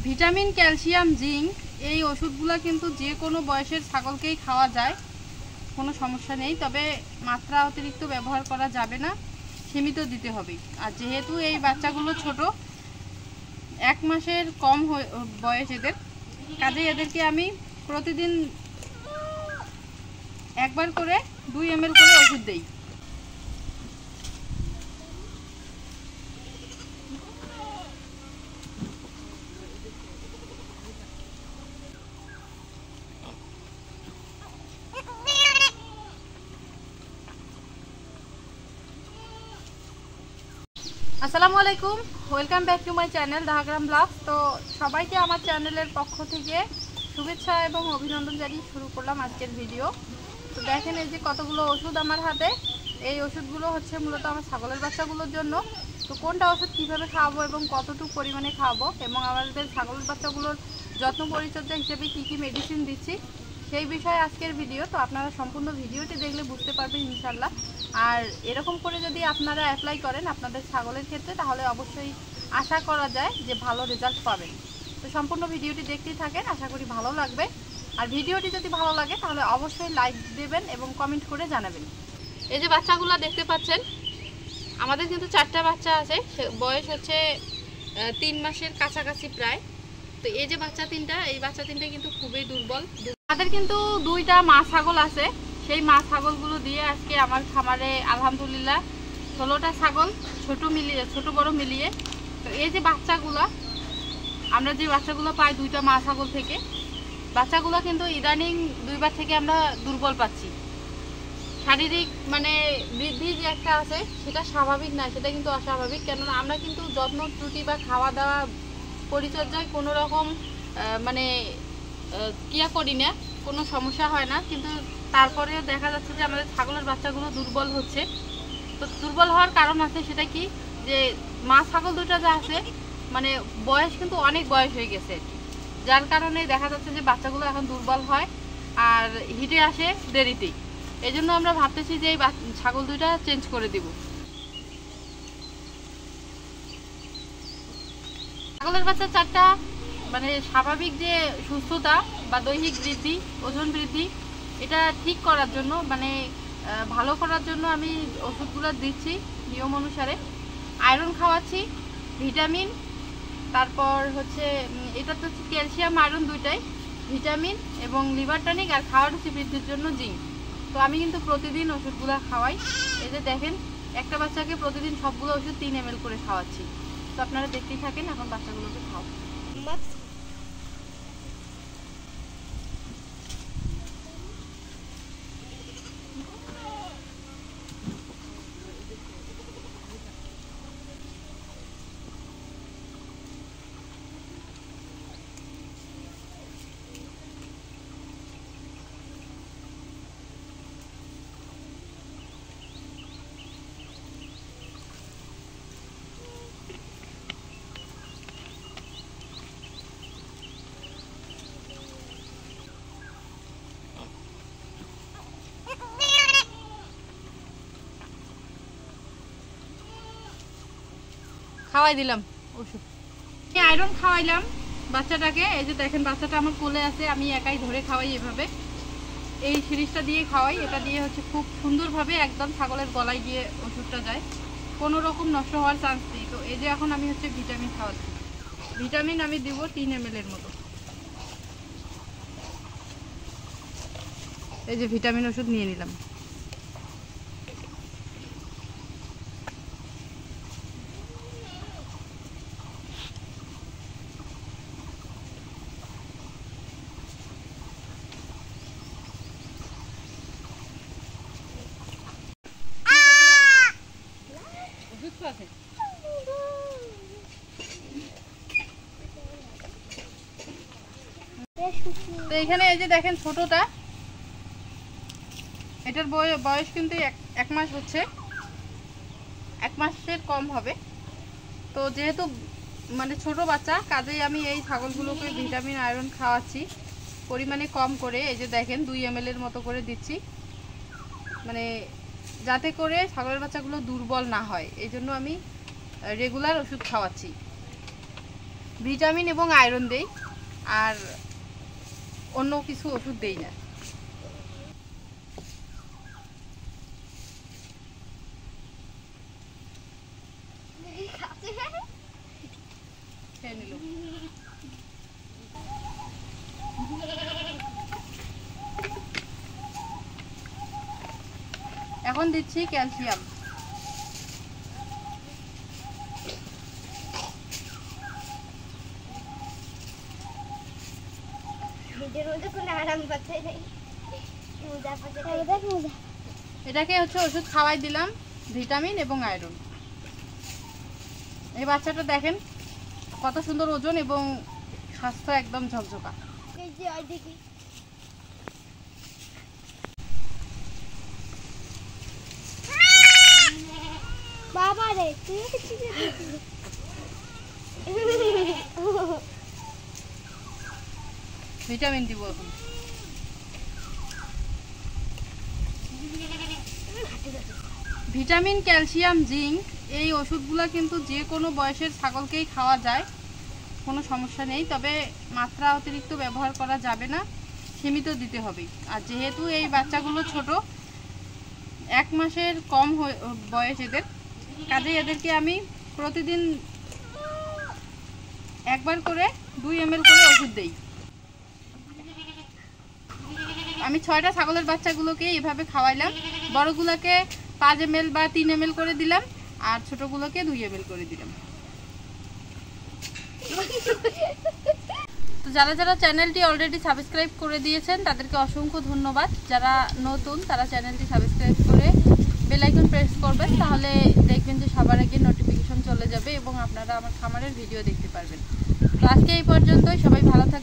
Vitamin, calcium, zinc এই ওষুধগুলো কিন্তু যে কোনো বয়সের ছাগলকেই খাওয়া যায়, কোনো সমস্যা নেই। তবে মাত্রা অতিরিক্ত ব্যবহার করা যাবে না, সীমিত দিতে হবে। আর যেহেতু এই বাচ্চাগুলো ছোট, 1 মাসের কম বয়স এদের, কাজেই এদেরকে আমি প্রতিদিন একবার করে 2 ml করে ওষুধ দেই। আসসালামু আলাইকুম, welcome back to my channel Dhakagram vlogs. তো সবাইকে আমার চ্যানেলের পক্ষ থেকে শুভেচ্ছা এবং অভিনন্দন জানিয়ে শুরু করলাম আজকের ভিডিও। তো দেখেন এই যে কতগুলো ওষুধ আমার হাতে। এই ওষুধগুলো হচ্ছে মূলত আমার ছাগলের বাচ্চাগুলোর জন্য। তো কোনটা ওষুধ কীভাবে খাওয়াবো এবং কতটুকু পরিমাণে খাওয়াবো এবং আমাদের ছাগলের বাচ্চাগুলোর যত্ন পরিচর্যা হিসেবে কী কী মেডিসিন দিচ্ছি সেই বিষয়ে আজকের ভিডিও। তো আপনারা সম্পূর্ণ ভিডিওটি দেখলে বুঝতে পারবেন ইনশাল্লাহ। আর এরকম করে যদি আপনারা অ্যাপ্লাই করেন আপনাদের ছাগলের ক্ষেত্রে, তাহলে অবশ্যই আশা করা যায় যে ভালো রেজাল্ট পাবেন। তো সম্পূর্ণ ভিডিওটি দেখতেই থাকেন, আশা করি ভালো লাগবে। আর ভিডিওটি যদি ভালো লাগে তাহলে অবশ্যই লাইক দেবেন এবং কমেন্ট করে জানাবেন। এই যে বাচ্চাগুলো দেখতে পাচ্ছেন, আমাদের কিন্তু 4টা বাচ্চা আছে, বয়স হচ্ছে 3 মাসের কাছাকাছি প্রায়। তো এই যে বাচ্চা 3টা, এই বাচ্চা 3টা কিন্তু খুবই দুর্বল। আমাদের কিন্তু 2টা মা ছাগল আছে, সেই মা ছাগলগুলো দিয়ে আজকে আমার খামারে আলহামদুলিল্লাহ 16টা ছাগল, ছোট বড় মিলিয়ে। তো এই যে বাচ্চাগুলো, আমরা যে বাচ্চাগুলো পাই 2টা মা ছাগল থেকে, বাচ্চাগুলো কিন্তু ইদানিং 2বার থেকে আমরা দুর্বল পাচ্ছি। শারীরিক মানে বৃদ্ধি যে একটা আছে সেটা স্বাভাবিক না, সেটা কিন্তু অস্বাভাবিক। কেননা আমরা কিন্তু যত্ন ত্রুটি বা খাওয়া দাওয়া পরিচর্যায় কোনো রকম মানে কিয়া করি না, কোনো সমস্যা হয় না, কিন্তু তারপরেও দেখা যাচ্ছে যে আমাদের ছাগলের বাচ্চাগুলো দুর্বল হচ্ছে। তো দুর্বল হওয়ার কারণ আছে, সেটা কি, যে মা ছাগল 2টা যা আছে মানে বয়স কিন্তু অনেক বয়স হয়ে গেছে, যার কারণে দেখা যাচ্ছে যে বাচ্চাগুলো এখন দুর্বল হয় আর হিটে আসে দেরিতেই। এই জন্য আমরা ভাবতেছি যে এই ছাগল 2টা চেঞ্জ করে দিব। ছাগলের বাচ্চা 4টা মানে স্বাভাবিক যে সুস্থতা বা দৈহিক বৃদ্ধি, ওজন বৃদ্ধি, এটা ঠিক করার জন্য মানে ভালো করার জন্য আমি ওষুধগুলো দিচ্ছি নিয়ম অনুসারে। আয়রন খাওয়াচ্ছি, ভিটামিন, তারপর হচ্ছে এটা তো হচ্ছে ক্যালসিয়াম আয়রন 2টাই, ভিটামিন এবং লিভার টনিক, আর খাওয়ার রুচি বৃদ্ধির জন্য জিঙ্ক। তো আমি কিন্তু প্রতিদিন ওষুধগুলো খাওয়াই। এই যে দেখেন, একটা বাচ্চাকে প্রতিদিন সবগুলো ওষুধ 3 ml করে খাওয়াচ্ছি। তো আপনারা দেখতেই থাকেন, এখন বাচ্চাগুলোকে খাও। খাওয়াই দিলাম ওষুধ, আয়রন খাওয়াইলাম বাচ্চাটাকে। এই যে দেখেন, বাচ্চাটা আমার কোলে আছে, আমি একাই ধরে খাওয়াই এভাবে। এই সিরিজটা দিয়ে খাওয়াই, এটা দিয়ে হচ্ছে খুব সুন্দরভাবে একদম ছাগলের গলায় গিয়ে ওষুধটা যায়, কোনো রকম নষ্ট হওয়ার চান্স নেই। তো এই যে এখন আমি হচ্ছে ভিটামিন খাওয়াচ্ছি, ভিটামিন আমি দিব 3 ml এর মতো। এই যে ভিটামিন ওষুধ নিয়ে নিলাম। তো এখানে এই যে দেখেন ছোটটা, এটার বয়স কিন্তু 1 মাস হচ্ছে, 1 মাসের কম হবে। তো যেহেতু মানে ছোট বাচ্চা, কাজেই আমি এই ছাগলগুলোকে ভিটামিন আয়রন খাওয়াচ্ছি পরিমাণে কম করে। এই যে দেখেন 2 ml এর মতো করে দিচ্ছি, মানে যাতে করে ছাগলের বাচ্চাগুলো দুর্বল না হয়, এই জন্য আমি রেগুলার ওষুধ খাওয়াচ্ছি। ভিটামিন এবং আয়রন দেই, আর অন্য কিছু ওষুধ দেই না। এখন দিচ্ছি ক্যালসিয়াম। এটাকে হচ্ছে ওষুধ খাওয়াই দিলাম, ভিটামিন এবং আয়রন। এই বাচ্চাটা দেখেন কত সুন্দর ওজন এবং স্বাস্থ্য একদম ঝকঝকা। বাবা রে ভিটামিন দিব এখন। ভিটামিন, ক্যালসিয়াম, জিঙ্ক এই ওষুধগুলো কিন্তু যে কোনো বয়সের ছাগলকেই খাওয়া যায়, কোনো সমস্যা নেই। তবে মাত্রা অতিরিক্ত ব্যবহার করা যাবে না, সীমিত দিতে হবে। আর যেহেতু এই বাচ্চাগুলো ছোট, 1 মাসের কম বয়স এদের, কাজেই এদেরকে আমি প্রতিদিন একবার করে 2 ml করে ওষুধ দেই। আমি 6টা ছাগলের বাচ্চাগুলোকে এভাবে খাওয়াইলাম। বড়গুলোকে 5 ml বা 3 ml করে দিলাম, আর ছোটগুলোকে 2 ml করে দিলাম। তো যারা যারা চ্যানেলটি অলরেডি সাবস্ক্রাইব করে দিয়েছেন তাদেরকে অসংখ্য ধন্যবাদ। যারা নতুন তারা চ্যানেলটি সাবস্ক্রাইব করে বেল আইকন প্রেস করবেন, তাহলে দেখবেন যে সবার আগে নোটিফিকেশন চলে যাবে এবং আপনারা আমার খামারের ভিডিও দেখতে পারবেন। তো আজকে এই পর্যন্তই, সবাই ভালো থাকবেন।